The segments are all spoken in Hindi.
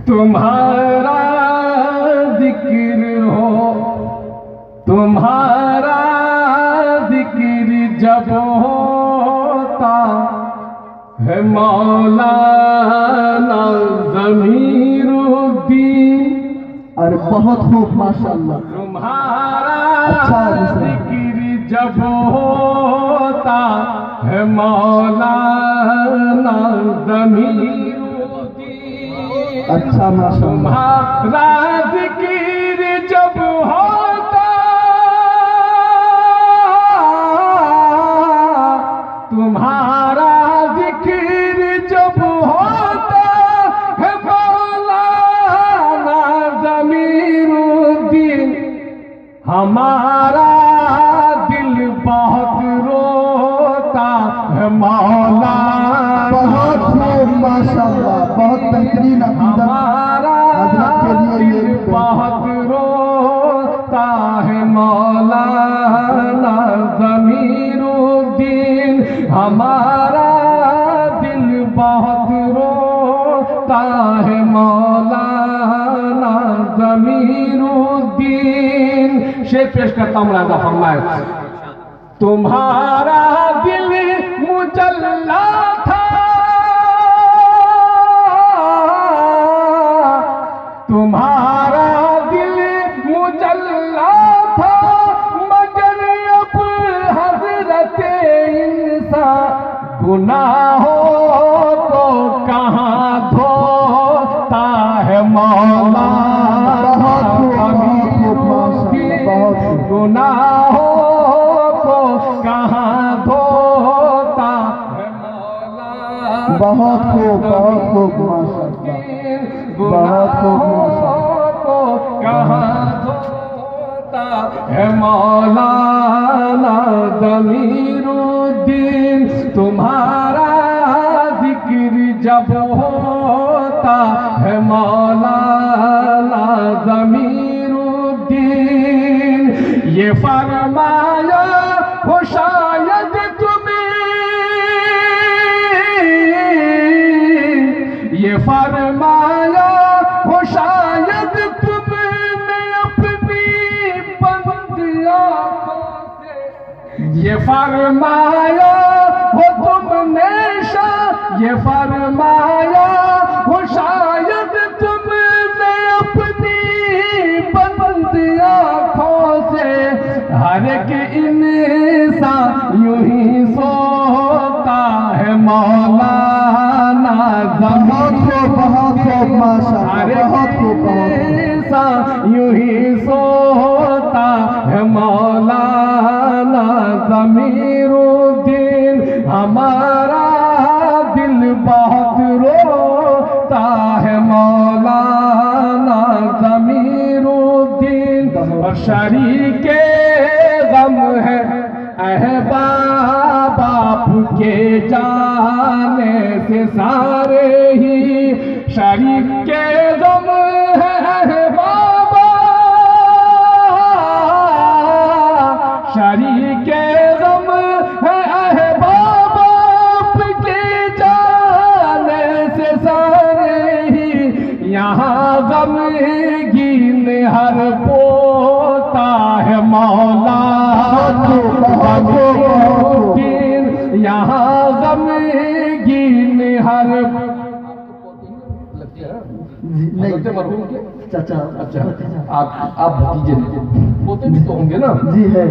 तुम्हारा जिक्र हो, तुम्हारा जिक्र जब होता है मौलाना ज़मीरुद्दीन। और बहुत खूब माशाअल्लाह। तुम्हारा अच्छा जिक्र जब होता है मौलाना ज़मीरुद्दीन। अच्छा माशाअल्लाह। तुम्हारा जिक्र जब होता, तुम्हारा जिक्र जब होता है मौलाना ज़मीरुद्दीन, हमारा दिल बहुत रोता है मौलाना। बहुत खूब माशाअल्लाह, बहुत बेहतरीन अकीदत हमारा हज़रत के लिए ये दिल बहुत रोता है मौलाना ज़मीरुद्दीन। हमारा दिल बहुत रोता है मौलाना ज़मीरुद्दीन। शेर पेश करता हूँ, राजा फरमाए, तुम्हारा दिल मुजल्ला था, तुम्हारा दिल मुजल्ला था, मगर अब हज़रत इंसान गुनाहों को कहाँ धोता है मौला। गुनाहों को कहाँ धोता है मौला। बहुत खूब माशाअल्लाह, बहुत खूब माशाअल्लाह। को कहाँ धोता है मौलाना ज़मीरुद्दीन। तुम्हारा जिक्र जब होता है मौलाना ज़मीरुद्दीन, ये फरमाया हो शायद तुम्हें, ये फरमाया हो शायद तुमने अपनी बंद आँखों से, ये फरमाया हो तुमने ये फरमाया हो शायद तुमने अपनी बंद आँखों से, हर एक इंसान यूं ही सोता है मौलाना ज़मीरुद्दीन। बहुत खूब माशाअल्लाह, बहुत खूब। यूं ही सोता है मौलाना ज़मीरुद्दीन। हमारा दिल बहुत रोता है मौलाना ज़मीरुद्दीन। और शरीके गम है अहबाब बाप के जाने से सारे ही, शरीके गम है अहबाब, शरीके गम है अहबाब बाप के जाने से सारे ही, यहाँ गमगीन हर पोता है मौलाना ज़मीरुद्दीन। यहाँ गमगीन हर नहीं मरहूम के चाचा। अच्छा, आप भतीजे पोते भी तो होंगे ना? जी है।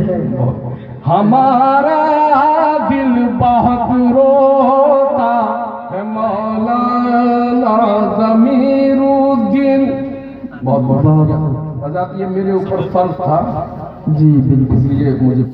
हमारा दिल बहुत रोता है मौलाना ज़मीरुद्दीन। बहुत बहुत आजाद, ये मेरे ऊपर फर्ज था जी बिल्कुल। इसलिए मुझे